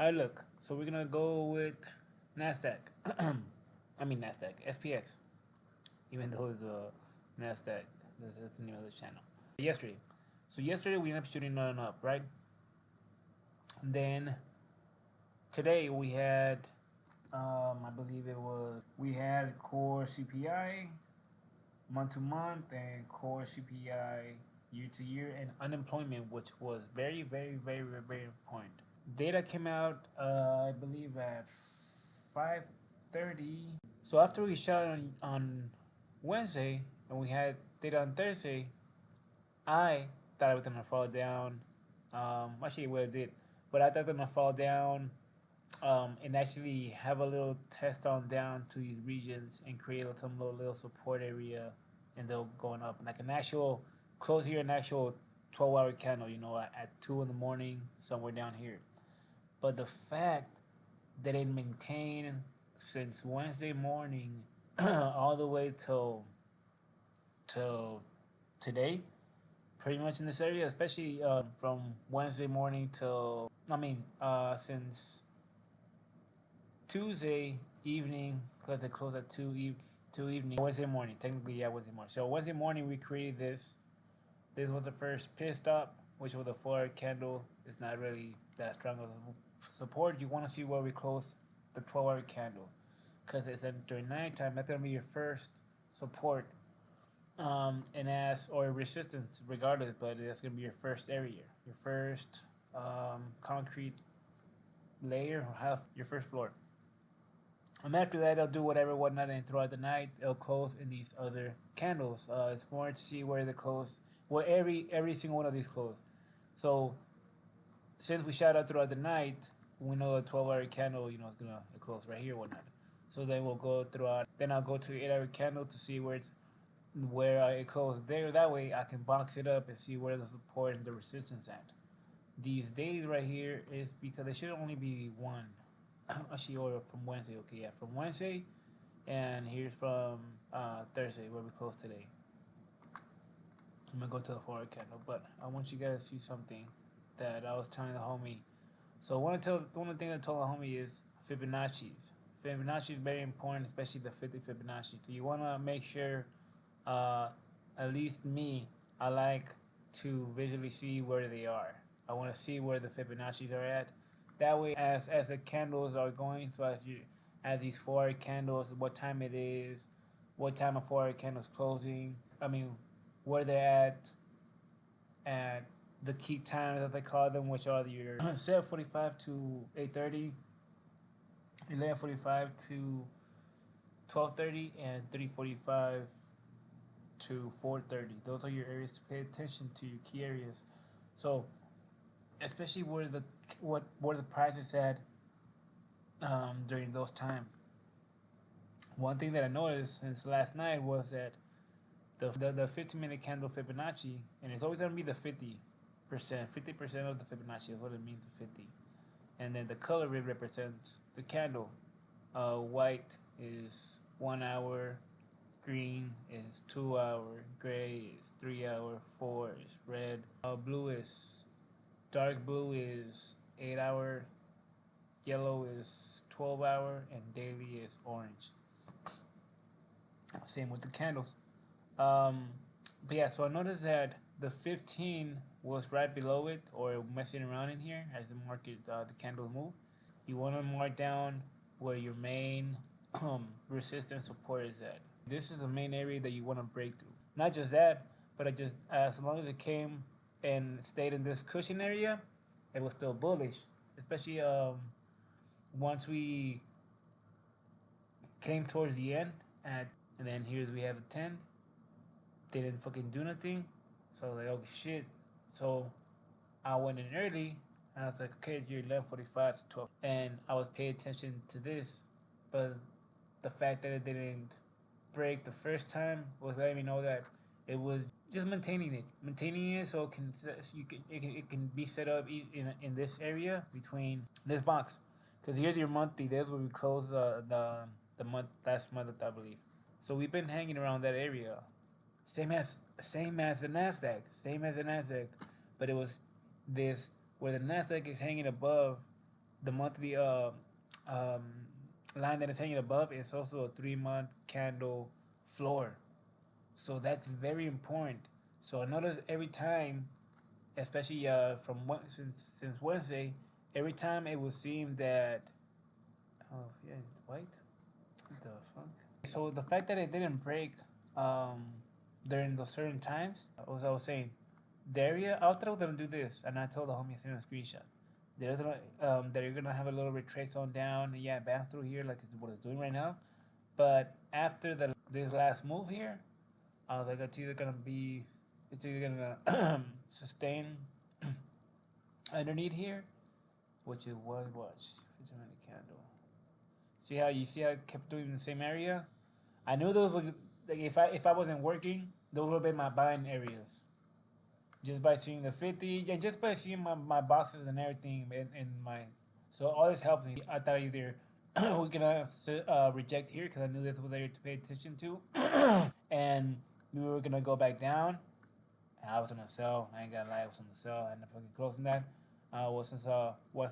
Alright, look. So we're gonna go with Nasdaq. I mean Nasdaq, SPX. Even though it's Nasdaq, that's the name of the channel. Yesterday. So yesterday we ended up shooting on up, right? And then today we had, I believe it was, we had core CPI month to month and core CPI year to year and unemployment, which was very, very, very, very, very important. Data came out, I believe, at 5:30. So after we shot on Wednesday and we had data on Thursday, I thought it was gonna fall down. Actually, well, it did, but I thought it was gonna fall down and actually have a little test on down to these regions and create some little support area, and they'll going up like an actual close here, an actual 12-hour candle. At 2 in the morning, somewhere down here. But the fact that it maintained since Wednesday morning all the way till today, pretty much in this area, especially from Wednesday morning till since Tuesday evening, because they close at 2 evening. Wednesday morning, technically, yeah, Wednesday morning. So Wednesday morning we created this. This was the first pit stop, which was a 4-hour candle. It's not really that strong of support. You want to see where we close the 12-hour candle, because it's during nighttime. That's gonna be your first support, or resistance, regardless. But that's gonna be your first area, your first concrete layer, or half your first floor. And after that, they'll do whatnot, and throughout the night, they'll close in these other candles. It's more to see where they close, where every single one of these close. So since we shot out throughout the night, we know a 12-hour candle, is gonna close right here, whatnot. So then we'll go throughout. Then I'll go to 8-hour candle to see where it closed there. That way I can box it up and see where the support and the resistance at. These days right here is because there should only be one. Actually, order from Wednesday. Okay, yeah, from Wednesday, and here's from Thursday, where we close today. I'm gonna go to the 4-hour candle, but I want you guys to see something that I was telling the homie. So one of the things I told the homie is Fibonacci's. Fibonacci is very important, especially the 50 Fibonacci. So you want to make sure, at least me, I like to visually see where they are. I want to see where the Fibonacci's are at. That way, as the candles are going, so as these 4-hour candles, what time it is, what time a 4-hour candle's closing. I mean, where they're at the key times that they call them, which are your 7:45 to 8:30, 11:45 to 12:30, and 3:45 to 4:30. Those are your areas to pay attention to, your key areas. So, especially where the price is at during those times. One thing that I noticed since last night was that the 15-minute candle Fibonacci, and it's always gonna be the 50%. 50% of the Fibonacci is what it means to 50. And then the color represents the candle. White is 1 hour, green is 2 hour, gray is 3 hour, 4 is red. Dark blue is 8 hour, yellow is 12 hour, and daily is orange. Same with the candles. But yeah, so I noticed that the 15 was right below it, or messing around in here as the market, the candles move. You want to mark down where your main resistance support is at. This is the main area that you want to break through. Not just that, but as long as it came and stayed in this cushion area, it was still bullish. Especially once we came towards the end and then here we have a 10. They didn't fucking do nothing. So like, oh shit. So I went in early and I was like, okay, you're 11:45 to 12. And I was paying attention to this, but the fact that it didn't break the first time was letting me know that it was just maintaining it so it can be set up in this area between this box, because here's your monthly. There's where we close the month last month, I believe. So we've been hanging around that area, same as the Nasdaq, but it was this where the Nasdaq is hanging above the monthly um, line that is hanging above is also a 3 month candle floor. So that's very important. So I notice every time, especially since Wednesday, every time it would seem that, oh yeah, it's white. What the fuck? So the fact that it didn't break um, during those certain times, as I was saying, the area I thought I was gonna do this, and I told the homie send a screenshot. That you're gonna have a little retrace on down, and yeah, bounce through here like what it's doing right now. But after this last move here, I was like, it's either gonna sustain underneath here, which it was. Watch, 15-minute candle. See how it kept doing the same area. I knew those was like if I wasn't working, those would have been my buying areas. Just by seeing the 50 and just by seeing my boxes and everything in my, so all this helped me. I thought either we're gonna reject here because I knew this was area to pay attention to, and we were gonna go back down. And I was gonna sell. I ain't gonna lie, I was gonna sell. I ended up fucking closing that. Once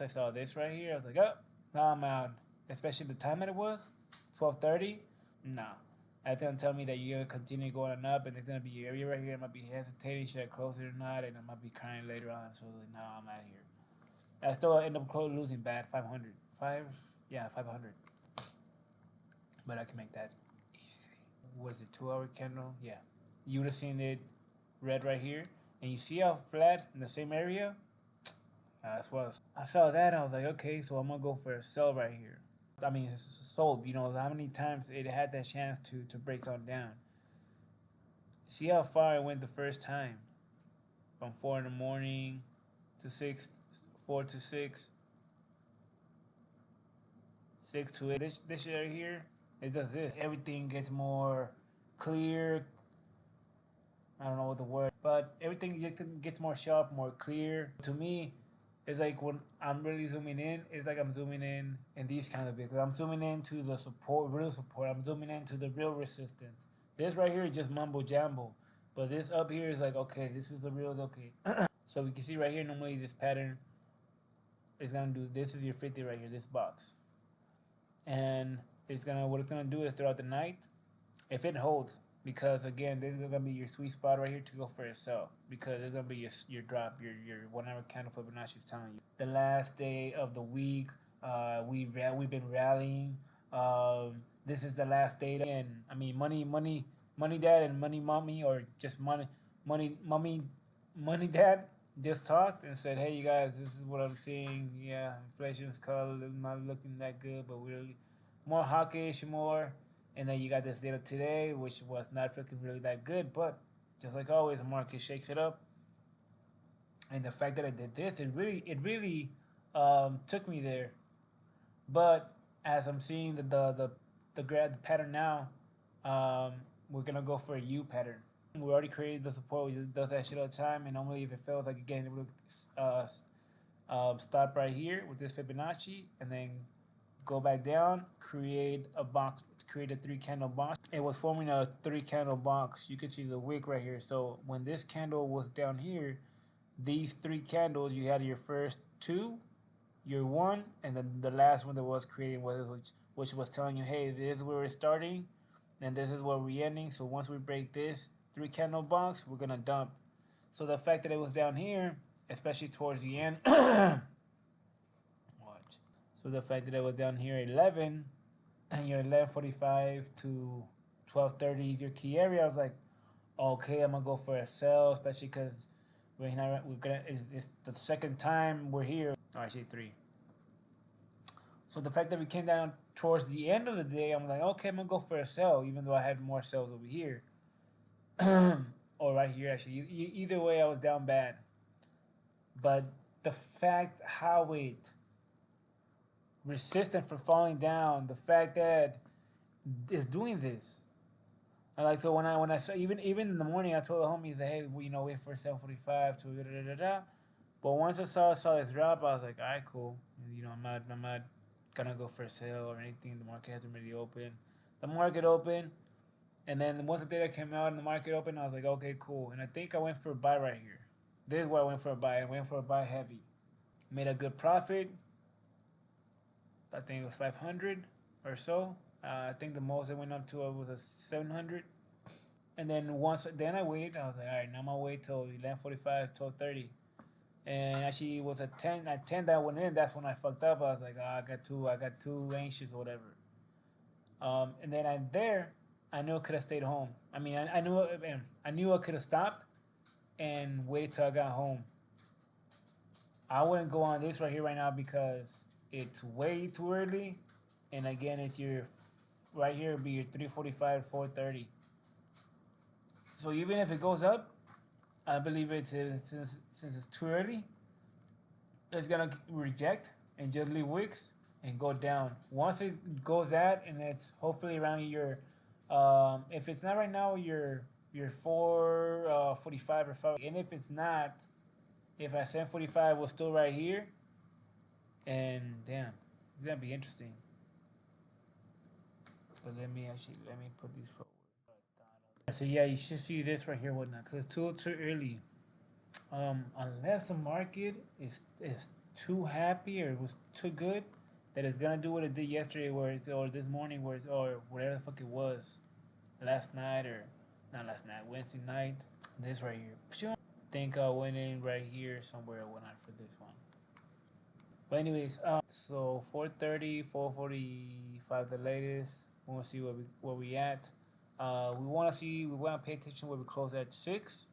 I saw this right here, I was like, oh, now I'm out. Especially the time that it was, 12:30. Nah, that's gonna tell me that you're gonna continue going up, and there's gonna be an area right here. I might be hesitating, should I close it or not, and I might be crying later on. So like, no, I'm out of here. I still end up losing bad 500, 500. But I can make that easy. Was it 2 hour candle? Yeah, you would have seen it red right here, and you see how flat in the same area. That's what I saw that. I was like, okay, so I'm gonna go for a sell right here. I mean, it's sold. You know how many times it had that chance to break on down. See how far it went the first time, from 4 in the morning to 6, 4 to 6, 6 to 8. This area here, it does this. Everything gets more clear. I don't know what the word, but everything gets more sharp, more clear. To me, it's like when I'm really zooming in, it's like I'm zooming in these kind of bits. I'm zooming into the support, real support. I'm zooming into the real resistance. This right here is just mumbo jumbo, but this up here is like, okay, this is the real, okay. So we can see right here, normally this pattern is gonna do, this is your 50 right here, this box. And what it's gonna do is throughout the night, if it holds, because again, this is gonna be your sweet spot right here to go for yourself, because it's gonna be your drop, your 1 hour candle Fibonacci is telling you. The last day of the week, we've been rallying. This is the last day, and I mean, money dad and money mommy, or just money mommy, money dad just talked and said, hey, you guys, this is what I'm seeing. Yeah, inflation's not looking that good, but we're more hawkish, more. And then you got this data today, which was not looking really that good, but just like always, the market shakes it up. And the fact that I did this, it really took me there. But as I'm seeing the pattern now, we're gonna go for a U pattern. We already created the support. We just does that shit all the time. And normally, if it fails, like again, it would stop right here with this Fibonacci, and then go back down, create a box, create a 3 candle box. It was forming a 3 candle box. You can see the wick right here. So when this candle was down here, these 3 candles, you had your first 2, your 1, and then the last one that was creating which was telling you, hey, this is where we're starting, and this is where we're ending. So once we break this 3 candle box, we're gonna dump. So the fact that it was down here, especially towards the end, watch. So the fact that it was down here at 11, and your 11:45 to 12:30 is your key area, I was like, okay, I'm gonna go for a sell, especially because it's the second time we're here. Oh, actually 3. So the fact that we came down towards the end of the day, I'm like, okay, I'm gonna go for a sell, even though I had more sells over here. Or right here, actually. Either way, I was down bad. But the fact how it resistant from falling down, the fact that it's doing this. I like, so when I saw, even in the morning, I told the homies that, hey, wait for 7:45 to da da da da. But once I saw this drop, I was like, all right, cool. I'm not gonna go for a sale or anything. The market hasn't really opened. The market opened, and then once the data came out and the market opened, I was like, okay, cool. And I think I went for a buy right here. This is where I went for a buy. I went for a buy heavy. Made a good profit. I think it was 500 or so. I think the most it went up to was a 700. And then I waited. I was like, all right, now I'm gonna wait till 11:45, 12:30. And actually, it was a 10. At 10 that went in. That's when I fucked up. I was like, oh, I got too anxious or whatever. And then I knew I could have stayed home. I mean, I knew I could have stopped and waited till I got home. I wouldn't go on this right here right now because it's way too early, and again, it's your right here would be your 3:45, 4:30. So even if it goes up, I believe since it's too early, it's gonna reject and just leave wicks and go down. Once it goes at and it's hopefully around your, if it's not right now, your 4:45 or 5, and if it's not, if I 7:45 was still right here, and damn, it's gonna be interesting. But let me put these forward. So yeah, you should see this right here, whatnot, because it's too early. Unless the market is too happy or it was too good that it's gonna do what it did yesterday, or this morning, or whatever the fuck it was, last night or not last night, Wednesday night. This right here, I think I went in right here somewhere or whatnot for this one. But anyways, so 4:30, 4:45, the latest. We want to see where we at. We want to pay attention where we close at 6.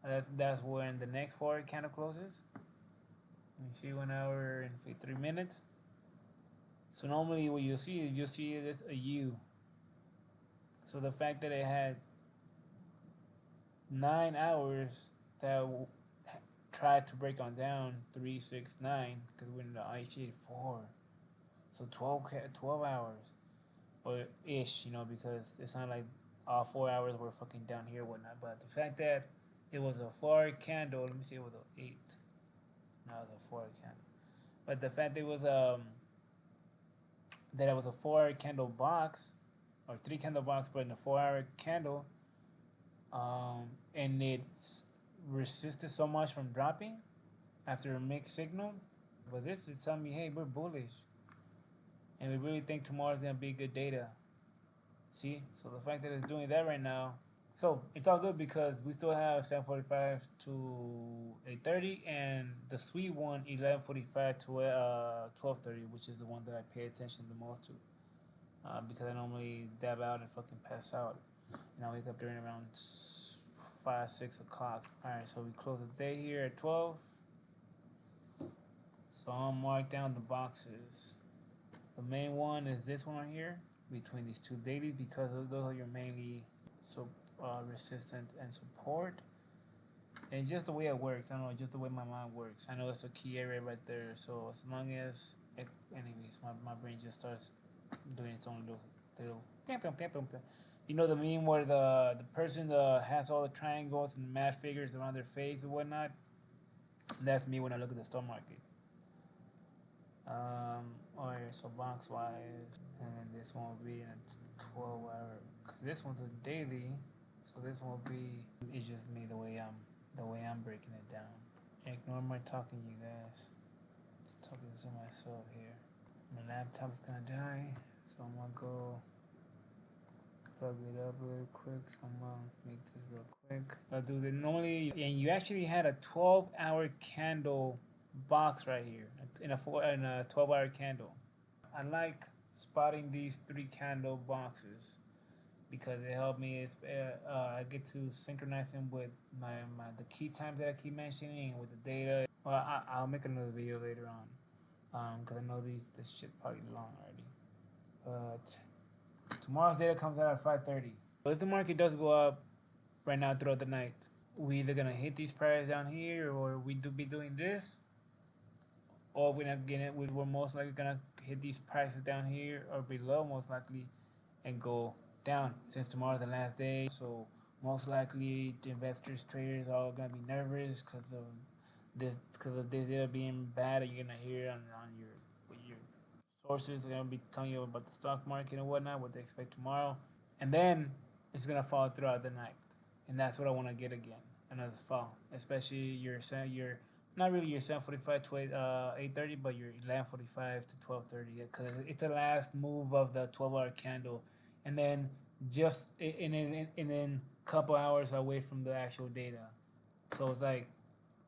That's when the next forward candle closes. Let me see, 1 hour and 53 minutes. So normally what you'll see is a U. So the fact that it had 9 hours that tried to break on down 369 because we're in the IH84. So 12 hours or ish, because it's not like all 4 hours were fucking down here or whatnot. But the fact that it was a 4 candle, let me see, it was an 8. No, it was a 4 candle. But the fact that it was a 4 candle box or 3 candle box, but in a 4 hour candle, and it's resisted so much from dropping after a mixed signal. But this is telling me, hey, we're bullish, and we really think tomorrow's gonna be good data. See, so the fact that it's doing that right now, so it's all good because we still have 7:45 to 8:30, and the sweet one 11:45 to 12:30, which is the one that I pay attention the most to, because I normally dab out and fucking pass out, and I wake up during around 5, 6 o'clock. All right, so we close the day here at 12. So I'll mark down the boxes. The main one is this one right here between these two dailies because those are your mainly resistance and support. And it's just the way it works. I don't know, just the way my mind works. I know it's a key area right there. So as long as anyways, my brain just starts doing its own little the meme where the person has all the triangles and the mad figures around their face and whatnot. That's me when I look at the stock market. Alright, so box wise, and then this one will be in a 12 hour. Cause this one's a daily, so this one will be. It's just me the way I'm breaking it down. Ignore my talking, you guys. Just talking to myself here. My laptop is gonna die, so I'm gonna go plug it up real quick. So I'm gonna make this real quick. I'll do the normally, and you actually had a 12-hour candle box right here in a 12-hour candle. I like spotting these 3 candle boxes because it helped me. I get to synchronize them with the key times that I keep mentioning and with the data. Well, I'll make another video later on because I know this shit probably long already. But tomorrow's data comes out at 5:30. So if the market does go up right now throughout the night, we either gonna hit these prices down here or we do be doing this, or if we're not getting it, we're most likely gonna hit these prices down here or below, most likely, and go down since tomorrow's the last day. So most likely the investors, traders, are all gonna be nervous because of this data being bad, and you're gonna hear on your sources are gonna be telling you about the stock market and whatnot, what they expect tomorrow, and then it's gonna fall throughout the night, and that's what I want to get again, another fall, especially your not really your 7:45 to 8:30, but your 11:45 to 12:30, because it's the last move of the 12-hour candle, and then just and then couple hours away from the actual data. So it's like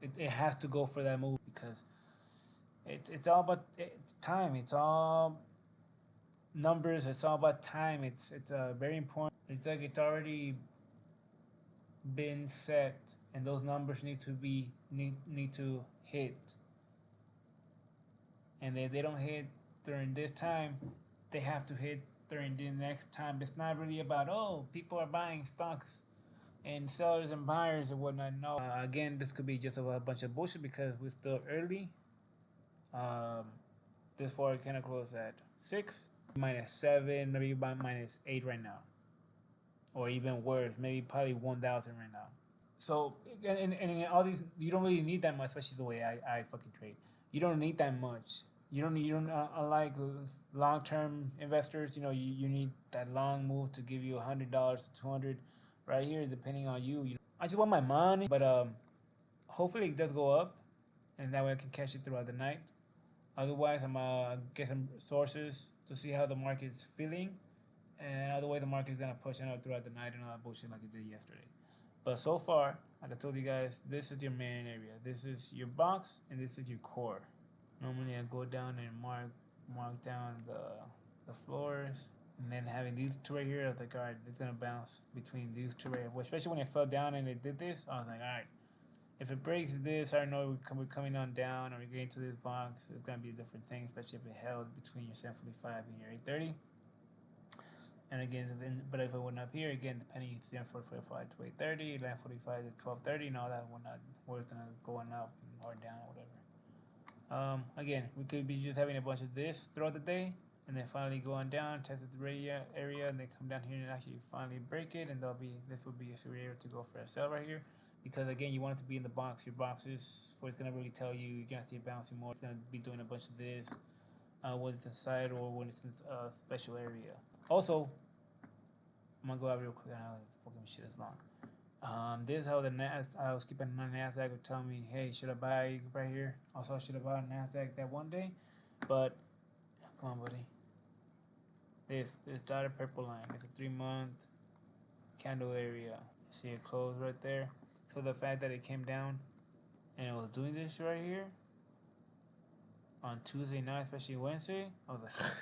it has to go for that move because it's all about it's time. It's all numbers. It's all about time. It's very important. It's like it's already been set, and those numbers need to hit. And if they don't hit during this time, they have to hit during the next time. It's not really about, oh, people are buying stocks and sellers and buyers and whatnot. No, again, this could be just a bunch of bullshit because we're still early. Um, this forward kind of close at 6, -7, maybe about -8 right now, or even worse, maybe probably 1,000 right now. So and all these, you don't really need that much, especially the way I fucking trade. You don't need that much. You don't unlike long term investors. You need that long move to give you $100 to 200, right here, depending on you. I just want my money, but hopefully it does go up, and that way I can catch it throughout the night. Otherwise, I'm get some sources to see how the market's feeling, and other way the market's gonna push it out throughout the night and all that bullshit like it did yesterday. But so far, like I told you guys, this is your main area. This is your box, and this is your core. Normally, I go down and mark down the floors, and then having these two right here, I was like, all right, it's gonna bounce between these two right here. Especially when it fell down and it did this, I was like, all right, if it breaks this, I know we're coming on down, or we're getting to this box. It's gonna be a different thing, especially if it held between your 7:45 and your 8:30. And again, but if it went up here, again, depending, it's 7:45 to 8:30, 11:45 to 12:30, and all that whatnot, where it's gonna going up or down or whatever. Again, we could be just having a bunch of this throughout the day, and then finally going down, test the area, and then come down here and actually finally break it, and this will be a area to go for a sell right here, because again, you want it to be in the box. Your box is where it's gonna really tell you you're gonna see it bouncing more. It's gonna be doing a bunch of this when it's inside or when it's in a special area. Also, I'm gonna go out real quick. I know fucking shit is long. This is how I was keeping on Nasdaq would tell me, hey, should I buy right here? Also, should I buy on Nasdaq that one day? But come on, buddy. This dotted purple line. It's a 3-month candle area. See it close right there. So the fact that it came down and it was doing this right here on Tuesday night, especially Wednesday, I was like,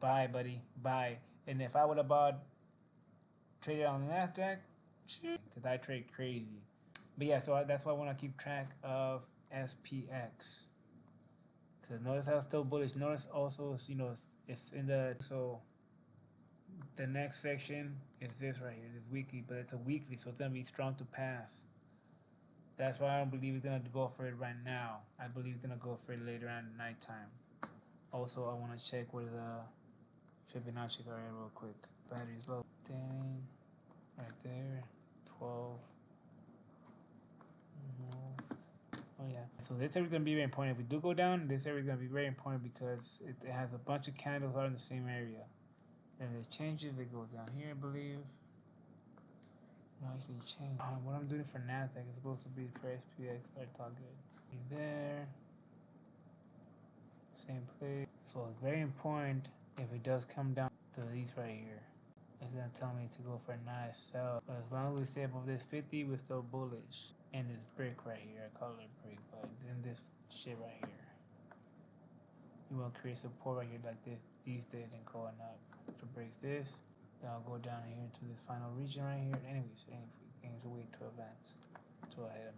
buy, buddy, buy. And if I would have bought traded on the Nasdaq, because I trade crazy. But yeah, so that's why I want to keep track of SPX. Because notice how it's still bullish. Notice also, it's in the, so the next section is this right here, this weekly, but it's a weekly, so it's going to be strong to pass. That's why I don't believe it's going to go for it right now. I believe it's going to go for it later on at nighttime. Also, I want to check where the Fibonacci's are real quick. Battery's low. Dang. Right there. 12. Moved. Oh yeah. So this area is gonna be very important. If we do go down, this area is gonna be very important because it has a bunch of candles out in the same area. And it changes. It goes down here, I believe. No, actually change. What I'm doing for Nasdaq is supposed to be for SPX, but it's all good. Be there. Same place. So it's very important if it does come down to these right here. It's gonna tell me to go for a nice sell. But as long as we stay above this 50, we're still bullish. And this brick right here, I call it a brick, but then this shit right here. You want to create support right here like this, these days, and going up. If it breaks this, then I'll go down here to this final region right here. Anyways, we wait to advance to ahead.